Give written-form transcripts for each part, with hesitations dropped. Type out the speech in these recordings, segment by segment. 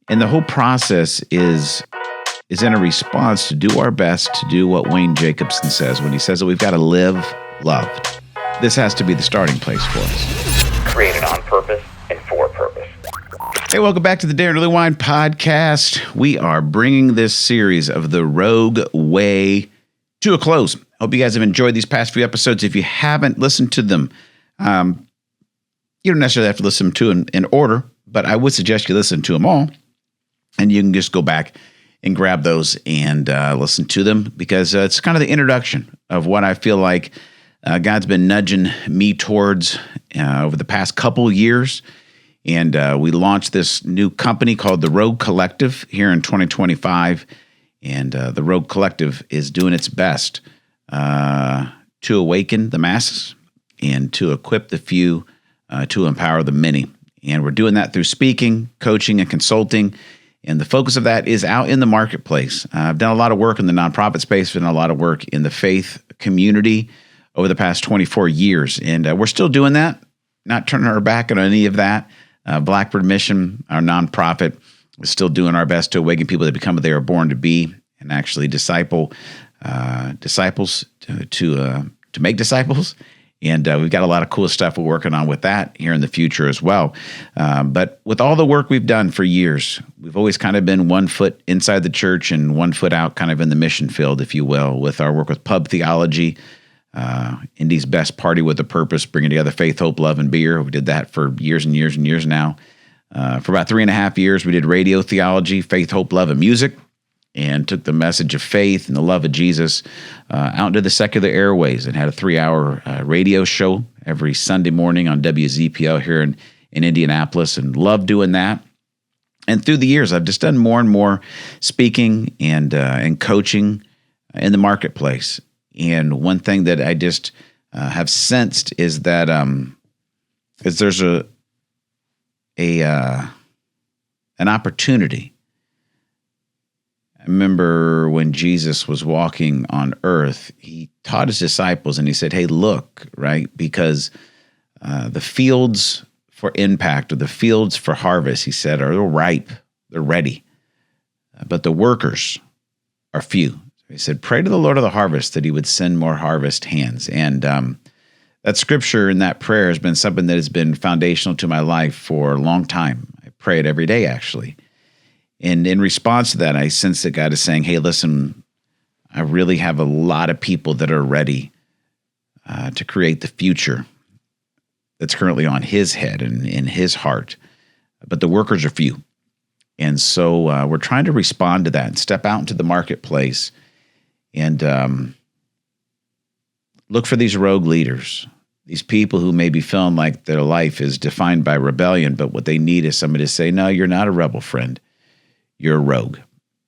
And the whole process is in a response to do our best to do what Wayne Jacobson says when he says that we've got to live loved. This has to be the starting place for us. Created on purpose and for purpose. Hey, welcome back to the Daron Earlewine Podcast. We are bringing this series of the Rogue Way to a close. Hope you guys have enjoyed these past few episodes. If you haven't listened to them, you don't necessarily have to listen to them in order, but I would suggest you listen to them all. And you can just go back and grab those and listen to them because it's kind of the introduction of what I feel like God's been nudging me towards over the past couple years. And we launched this new company called the Rogue Collective here in 2025. And the Rogue Collective is doing its best to awaken the masses and to equip the few to empower the many. And we're doing that through speaking, coaching, and consulting. And the focus of that is out in the marketplace. I've done a lot of work in the nonprofit space, done a lot of work in the faith community over the past 24 years. And we're still doing that, not turning our back on any of that. Blackbird Mission, our nonprofit, is still doing our best to awaken people to become what they are born to be and actually disciples to make disciples. And we've got a lot of cool stuff we're working on with that here in the future as well. But with all the work we've done for years, we've always kind of been 1 foot inside the church and 1 foot out kind of in the mission field, if you will, with our work with pub theology, Indy's Best Party with a Purpose, bringing together faith, hope, love, and beer. We did that for years and years and years now. For about 3.5 years, we did radio theology, faith, hope, love, and music, and took the message of faith and the love of Jesus out into the secular airways and had a 3-hour radio show every Sunday morning on WZPL here in Indianapolis, and loved doing that. And through the years, I've just done more and more speaking and coaching in the marketplace. And one thing that I just have sensed is that is there's an opportunity. I remember when Jesus was walking on earth, he taught his disciples and he said, hey, look, right? Because the fields for impact or the fields for harvest, he said, are ripe, they're ready, but the workers are few. He said, pray to the Lord of the harvest that he would send more harvest hands. And that scripture and that prayer has been something that has been foundational to my life for a long time. I pray it every day, actually. And in response to that, I sense that God is saying, hey, listen, I really have a lot of people that are ready to create the future that's currently on his head and in his heart. But the workers are few. And so we're trying to respond to that and step out into the marketplace and look for these rogue leaders, these people who may be feeling like their life is defined by rebellion, but what they need is somebody to say, no, you're not a rebel, friend. You're a rogue.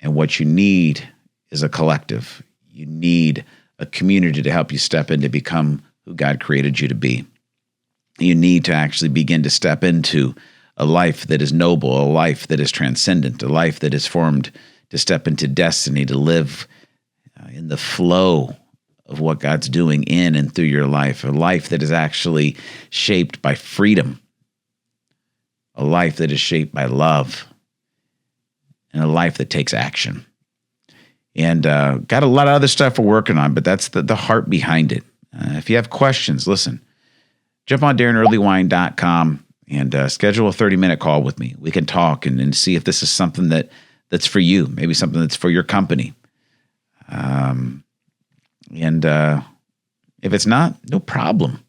And what you need is a collective. You need a community to help you step in to become who God created you to be. You need to actually begin to step into a life that is noble, a life that is transcendent, a life that is formed to step into destiny, to live in the flow of what God's doing in and through your life, a life that is actually shaped by freedom, a life that is shaped by love, and a life that takes action. And got a lot of other stuff we're working on, but that's the heart behind it. If you have questions, listen, jump on DaronEarlewine.com and schedule a 30-minute call with me. We can talk and see if this is something that's for you, maybe something that's for your company. If it's not, no problem.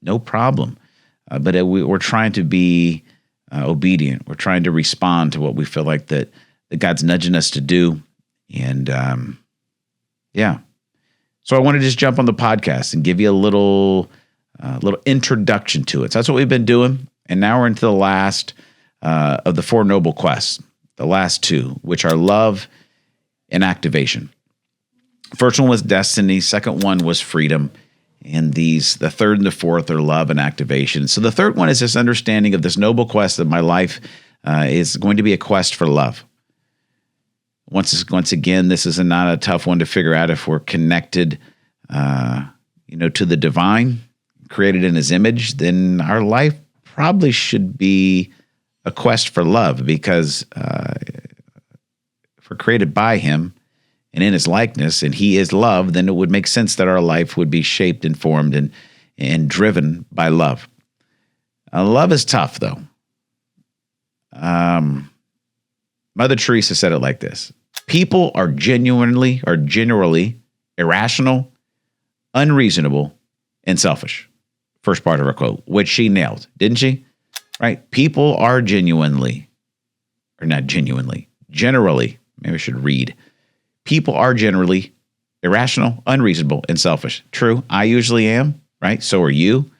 But we're trying to be obedient. We're trying to respond to what we feel like that God's nudging us to do. And so I want to just jump on the podcast and give you a little introduction to it. So that's what we've been doing. And now we're into the last of the 4 noble quests, the last 2, which are love and activation. First one was destiny. Second one was freedom. And the third and the fourth are love and activation. So the third one is this understanding of this noble quest that my life is going to be a quest for love. Once again, this is not a tough one to figure out if we're connected, to the divine, created in his image, then our life probably should be a quest for love because we're created by him and in his likeness, and he is love, then it would make sense that our life would be shaped and formed and driven by love. Love is tough, though. Mother Teresa said it like this: people are generally irrational, unreasonable, and selfish. First part of her quote, which she nailed, didn't she? Right? People are generally, maybe I should read. People are generally irrational, unreasonable, and selfish. True, I usually am, right? So are you.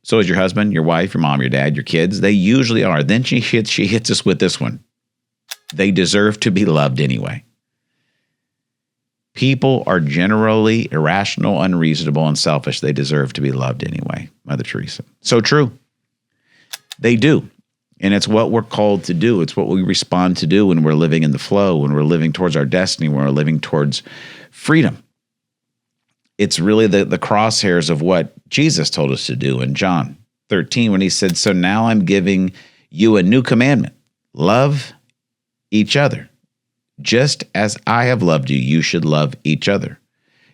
So is your husband, your wife, your mom, your dad, your kids. They usually are. Then she hits us with this one. They deserve to be loved anyway. People are generally irrational, unreasonable, and selfish. They deserve to be loved anyway, Mother Teresa. So true. They do. And it's what we're called to do. It's what we respond to do when we're living in the flow, when we're living towards our destiny, when we're living towards freedom. It's really the crosshairs of what Jesus told us to do in John 13 when he said, "So now I'm giving you a new commandment. Love each other. Just as I have loved you, you should love each other.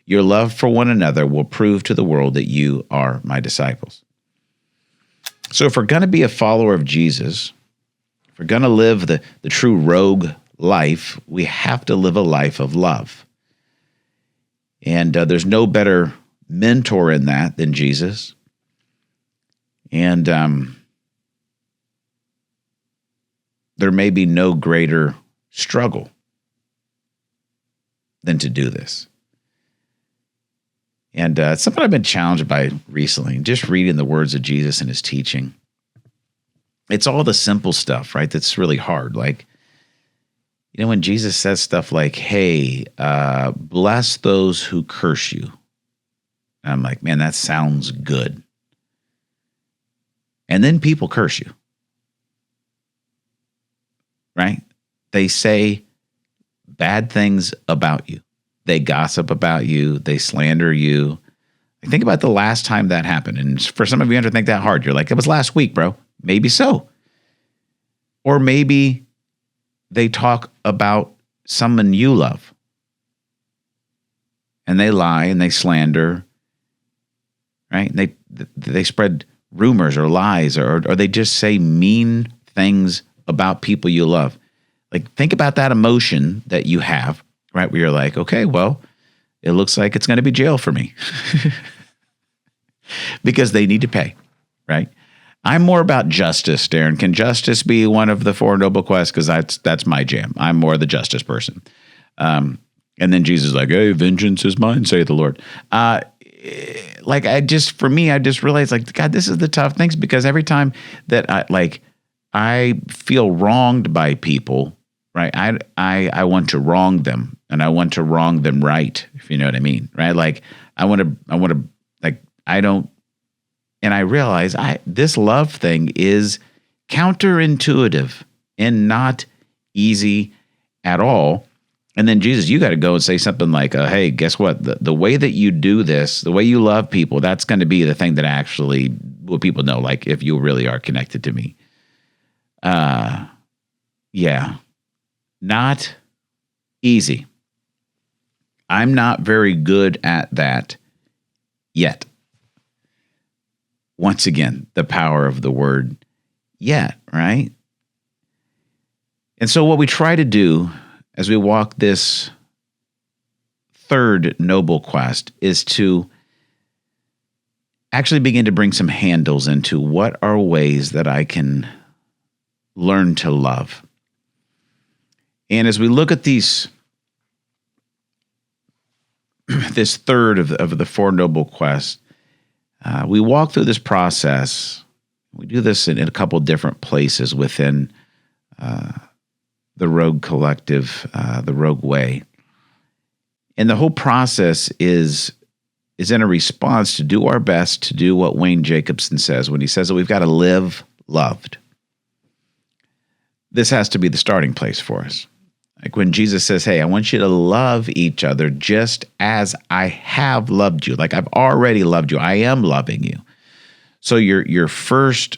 Your love for one another will prove to the world that you are my disciples." So if we're going to be a follower of Jesus, if we're going to live the true rogue life, we have to live a life of love. And there's no better mentor in that than Jesus. And there may be no greater struggle than to do this. And it's something I've been challenged by recently, just reading the words of Jesus and his teaching. It's all the simple stuff, right, that's really hard. Like, you know, when Jesus says stuff like, "Hey, bless those who curse you." And I'm like, man, that sounds good. And then people curse you, right? They say bad things about you. They gossip about you. They slander you. Think about the last time that happened. And for some of you, you have to think that hard. You're like, it was last week, bro. Maybe so. Or maybe they talk about someone you love. And they lie and they slander, right? And they spread rumors or lies, or they just say mean things about people you love. Like, think about that emotion that you have, right? Where you're like, okay, well, it looks like it's going to be jail for me because they need to pay, right? I'm more about justice, Daron. Can justice be one of the Four Noble Quests? Because that's my jam. I'm more the justice person. And then Jesus is like, "Hey, vengeance is mine, saith the Lord." I just realized, like, God, this is the tough things, because every time that I feel wronged by people, right? I want to wrong them, and I want to wrong them right, if you know what I mean, right? Like, I want to like, I don't, and I realize this love thing is counterintuitive and not easy at all. And then Jesus, you got to go and say something like, "Hey, guess what? The way that you do this, the way you love people, that's going to be the thing that actually will people know, like, if you really are connected to me." Yeah. Not easy. I'm not very good at that yet. Once again, the power of the word yet, right? And so what we try to do as we walk this third noble quest is to actually begin to bring some handles into what are ways that I can learn to love. And as we look at this third of the Four Noble Quests, we walk through this process. We do this in a couple different places within the Rogue Collective, the Rogue Way. And the whole process is in a response to do our best to do what Wayne Jacobson says when he says that we've got to live loved. This has to be the starting place for us. Like when Jesus says, "Hey, I want you to love each other just as I have loved you." Like, I've already loved you. I am loving you. So your first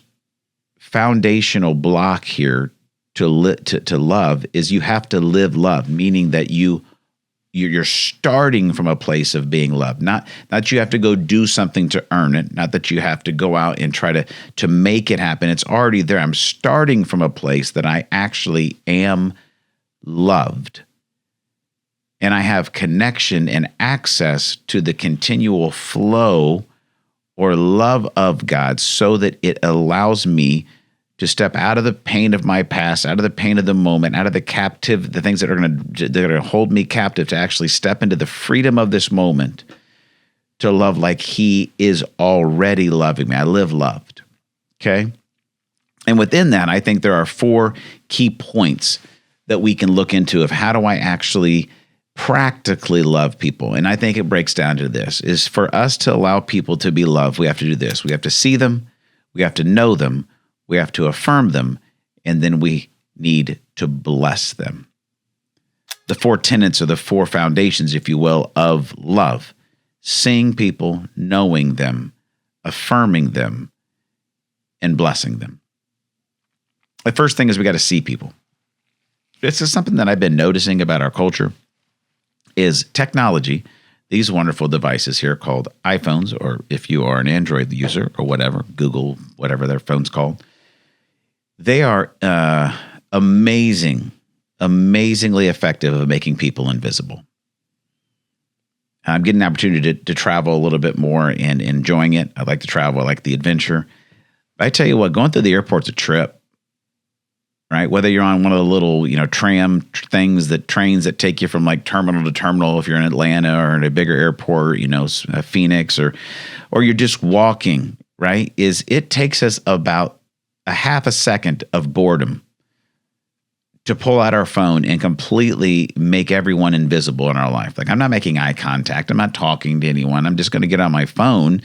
foundational block here to love is you have to live love, meaning that you're starting from a place of being loved. Not that you have to go do something to earn it, not that you have to go out and try to make it happen. It's already there. I'm starting from a place that I actually am loved. And I have connection and access to the continual flow or love of God so that it allows me to step out of the pain of my past, out of the pain of the moment, out of the things that are going to hold me captive, to actually step into the freedom of this moment, to love like He is already loving me. I live loved. Okay? And within that, I think there are 4 key points that we can look into of how do I actually practically love people. And I think it breaks down to this, is for us to allow people to be loved, we have to do this. We have to see them, we have to know them, we have to affirm them, and then we need to bless them. The 4 tenets, or the 4 foundations, if you will, of love: seeing people, knowing them, affirming them, and blessing them. The first thing is we got to see people. This is something that I've been noticing about our culture, is technology, these wonderful devices here called iPhones, or if you are an Android user or whatever, Google, whatever their phone's called, they are amazingly effective at making people invisible. I'm getting an opportunity to travel a little bit more and enjoying it. I like to travel. I like the adventure. But I tell you what, going through the airport's a trip. Right? Whether you're on one of the little, tram things, trains that take you from like terminal to terminal, if you're in Atlanta or in a bigger airport, Phoenix, or you're just walking, right? It takes us about a half a second of boredom to pull out our phone and completely make everyone invisible in our life. Like, I'm not making eye contact. I'm not talking to anyone. I'm just going to get on my phone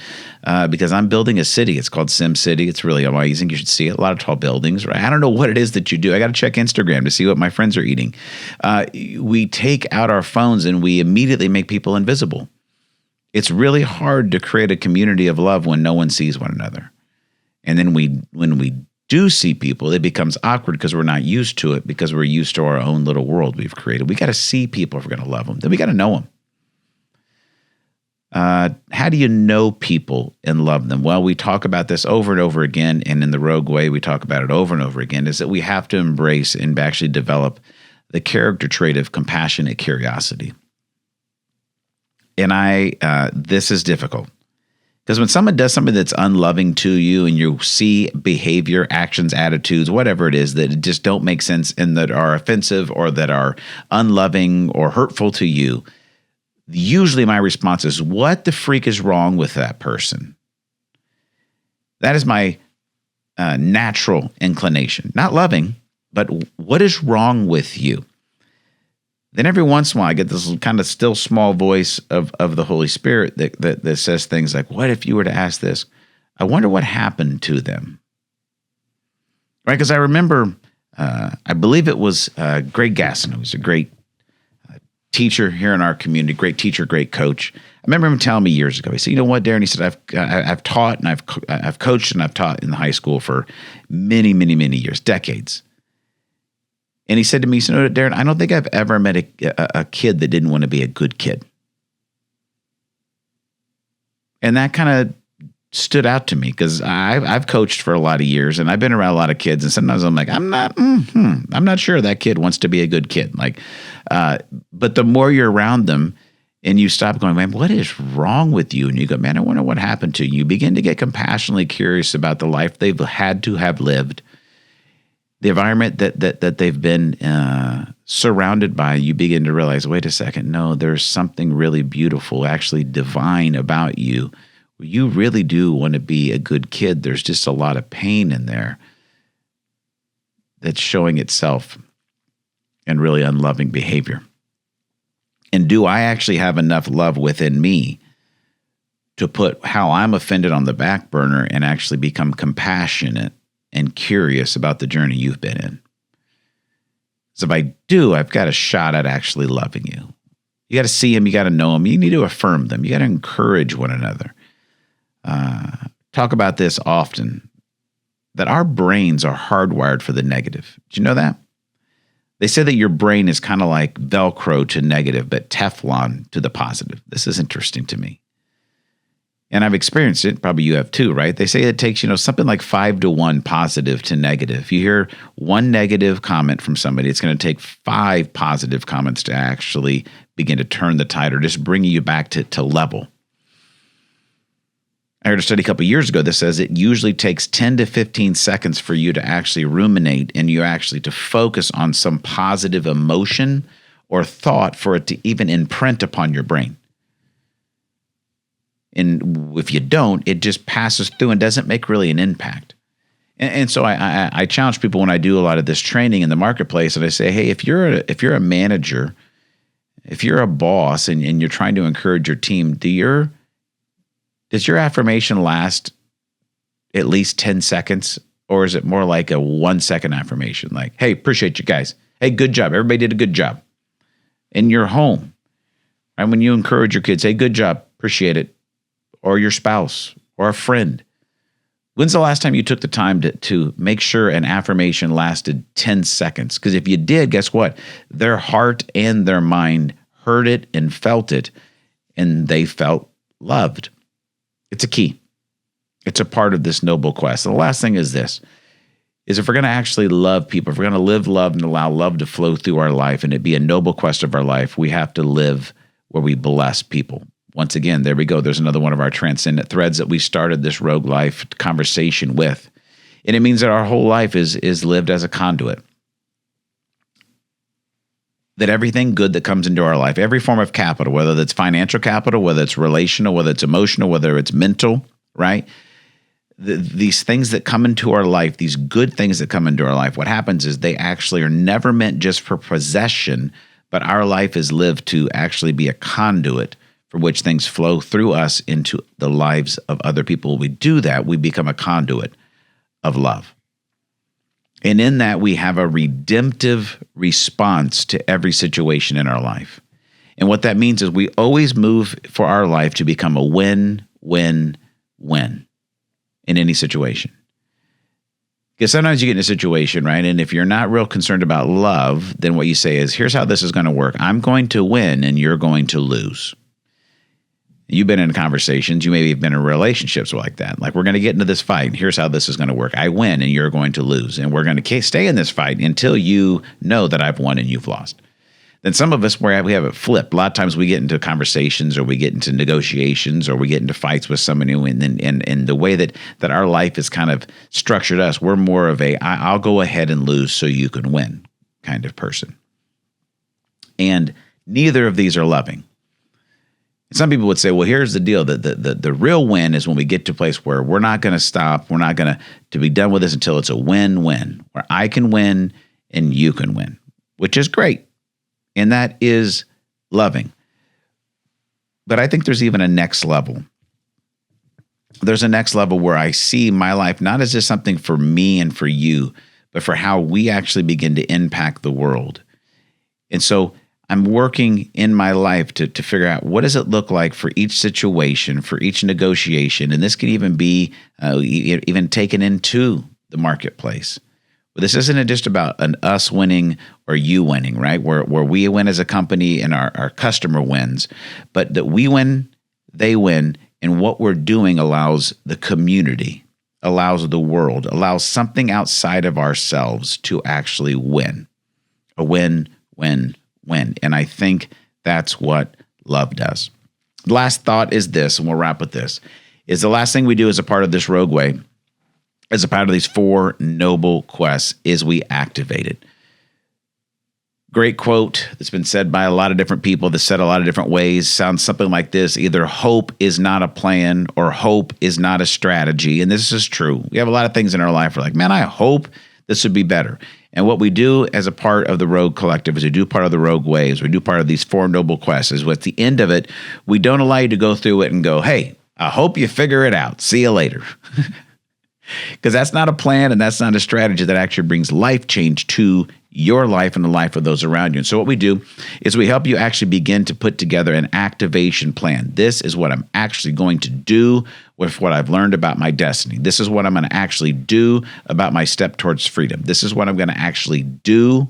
because I'm building a city. It's called Sim City. It's really amazing. You should see it. A lot of tall buildings, right? I don't know what it is that you do. I got to check Instagram to see what my friends are eating. We take out our phones and we immediately make people invisible. It's really hard to create a community of love when no one sees one another. And then when we do see people, it becomes awkward because we're not used to it, because we're used to our own little world we've created. We got to see people if we're going to love them. Then we got to know them. How do you know people and love them? Well, we talk about this over and over again, and in the Rogue Way, we talk about it over and over again, is that we have to embrace and actually develop the character trait of compassionate curiosity. And this is difficult. Because when someone does something that's unloving to you and you see behavior, actions, attitudes, whatever it is that just don't make sense and that are offensive or that are unloving or hurtful to you, usually my response is, what the freak is wrong with that person? That is my natural inclination. Not loving, but what is wrong with you? Then every once in a while, I get this kind of still small voice of the Holy Spirit that says things like, what if you were to ask this? I wonder what happened to them. Right? Because I remember, I believe it was Greg Gasson, who was a great teacher here in our community, great teacher, great coach. I remember him telling me years ago, he said, you know what, Daron? He said, I've taught and I've coached and I've taught in the high school for many, many, many years, decades. And he said to me, so Daron, I don't think I've ever met a kid that didn't want to be a good kid. And that kind of stood out to me because I've coached for a lot of years and I've been around a lot of kids. And sometimes I'm like, I'm not sure that kid wants to be a good kid. But the more you're around them and you stop going, man, what is wrong with you? And you go, man, I wonder what happened to you. You begin to get compassionately curious about the life they've had to have lived. The environment that they've been surrounded by, you begin to realize, wait a second, no, there's something really beautiful, actually divine about you. You really do want to be a good kid. There's just a lot of pain in there that's showing itself in really unloving behavior. And do I actually have enough love within me to put how I'm offended on the back burner and actually become compassionate and curious about the journey you've been in? So if I do, I've got a shot at actually loving you. You got to see them. You got to know them. You need to affirm them. You got to encourage one another. Talk about this often. that our brains are hardwired for the negative. Did you know that? They say that your brain is kind of like Velcro to negative, but Teflon to the positive. This is interesting to me. And I've experienced it. Probably you have too, right? They say it takes, something like 5-to-1 positive to negative. If you hear one negative comment from somebody, it's going to take 5 positive comments to actually begin to turn the tide or just bring you back to level. I heard a study a couple of years ago that says it usually takes 10 to 15 seconds for you to actually ruminate and you actually to focus on some positive emotion or thought for it to even imprint upon your brain. And if you don't, it just passes through and doesn't make really an impact. And so I challenge people when I do a lot of this training in the marketplace, and I say, hey, if you're a manager, if you're a boss and you're trying to encourage your team, does your affirmation last at least 10 seconds? Or is it more like a 1-second affirmation? Like, hey, appreciate you guys. Hey, good job. Everybody did a good job. In your home, and when you encourage your kids, hey, good job, appreciate it. Or your spouse or a friend. When's the last time you took the time to make sure an affirmation lasted 10 seconds? Because if you did, guess what? Their heart and their mind heard it and felt it, and they felt loved. It's a key. It's a part of this noble quest. And the last thing is this, is if we're going to actually love people, if we're going to live love and allow love to flow through our life and it be a noble quest of our life, we have to live where we bless people. Once again, there we go. There's another one of our transcendent threads that we started this Rogue Life conversation with. And it means that our whole life is lived as a conduit. That everything good that comes into our life, every form of capital, whether that's financial capital, whether it's relational, whether it's emotional, whether it's mental, right? These things that come into our life, these good things that come into our life, what happens is they actually are never meant just for possession, but our life is lived to actually be a conduit for which things flow through us into the lives of other people. When we do that, we become a conduit of love. And in that, we have a redemptive response to every situation in our life. And what that means is we always move for our life to become a win, win, win in any situation. Because sometimes you get in a situation, right? And if you're not real concerned about love, then what you say is, here's how this is going to work. I'm going to win and you're going to lose. You've been in conversations, you maybe have been in relationships like that. Like, we're going to get into this fight, and here's how this is going to work. I win, and you're going to lose. And we're going to stay in this fight until you know that I've won and you've lost. Then some of us, where we have it flipped. A lot of times we get into conversations or we get into negotiations or we get into fights with somebody, and the way that our life is kind of structured us, we're more of I'll go ahead and lose so you can win kind of person. And neither of these are loving. Some people would say, well, here's the deal. The real win is when we get to a place where we're not going to stop. We're not going to be done with this until it's a win-win, where I can win and you can win, which is great. And that is loving. But I think there's even a next level. There's a next level where I see my life not as just something for me and for you, but for how we actually begin to impact the world. And so I'm working in my life to figure out what does it look like for each situation, for each negotiation. And this can even be even taken into the marketplace. But this isn't just about an us winning or you winning, right? Where we win as a company and our customer wins, but that we win, they win, and what we're doing allows the community, allows the world, allows something outside of ourselves to actually win. A win, win, win. And I think that's what love does. The last thought is this, and we'll wrap with this, is the last thing we do as a part of this Rogue Way, as a part of these 4 noble quests, is we activate it. Great quote that's been said by a lot of different people, that's said a lot of different ways, sounds something like this: either hope is not a plan or hope is not a strategy. And this is true. We have a lot of things in our life. We're like, man, I hope this would be better. And what we do as a part of the Rogue Collective is we do part of the Rogue Ways. We do part of these 4 noble quests. Is at the end of it, we don't allow you to go through it and go, hey, I hope you figure it out. See you later. Because that's not a plan and that's not a strategy that actually brings life change to your life and the life of those around you. And so what we do is we help you actually begin to put together an activation plan. This is what I'm actually going to do with what I've learned about my destiny. This is what I'm going to actually do about my step towards freedom. This is what I'm going to actually do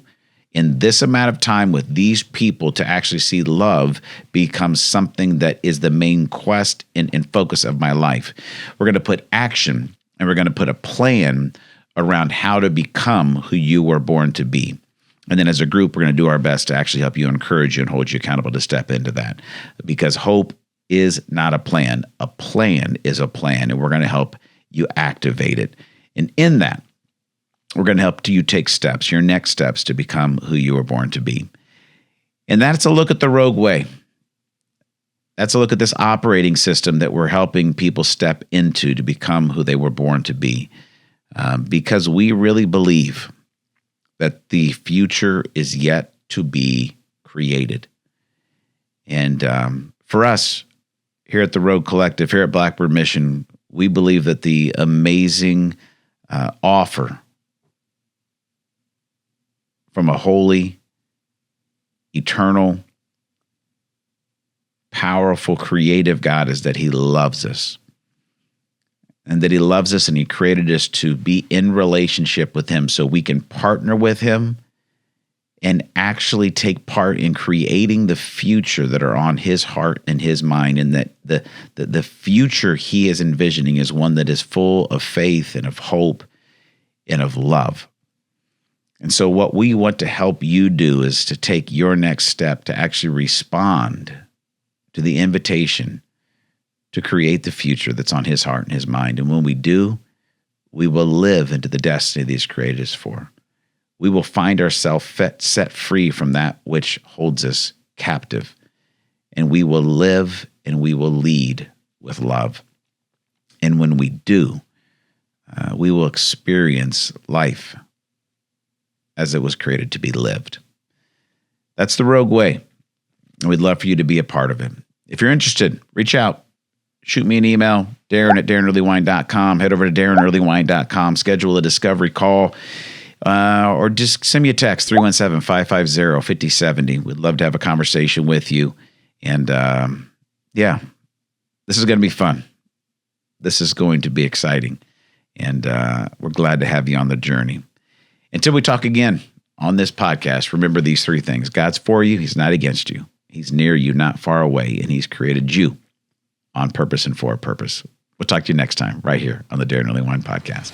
in this amount of time with these people to actually see love become something that is the main quest and focus of my life. We're going to put action and we're going to put a plan around how to become who you were born to be. And then as a group, we're going to do our best to actually help you, encourage you, and hold you accountable to step into that. Because hope is not a plan. A plan is a plan, and we're going to help you activate it. And in that, we're going to help you take steps, your next steps to become who you were born to be. And that's a look at the Rogue Way. That's a look at this operating system that we're helping people step into to become who they were born to be. Because we really believe that the future is yet to be created. And for us, here at the Rogue Collective, here at Blackbird Mission, we believe that the amazing offer from a holy, eternal, powerful, creative God is that he loves us. And that he loves us and he created us to be in relationship with him so we can partner with him and actually take part in creating the future that are on his heart and his mind. And that the future he is envisioning is one that is full of faith and of hope and of love. And so what we want to help you do is to take your next step to actually respond to the invitation to create the future that's on his heart and his mind. And when we do, we will live into the destiny that he's created us for. We will find ourselves set free from that which holds us captive. And we will live and we will lead with love. And when we do, we will experience life as it was created to be lived. That's the Rogue Way. And we'd love for you to be a part of it. If you're interested, reach out. Shoot me an email, Daron@DaronEarlewine.com. Head over to DaronEarlewine.com. Schedule a discovery call, or just send me a text, 317-550-5070. We'd love to have a conversation with you. And this is going to be fun. This is going to be exciting. And we're glad to have you on the journey. Until we talk again on this podcast, remember these three things. God's for you. He's not against you. He's near you, not far away. And he's created you on purpose and for a purpose. We'll talk to you next time right here on the Daron Earlewine Podcast.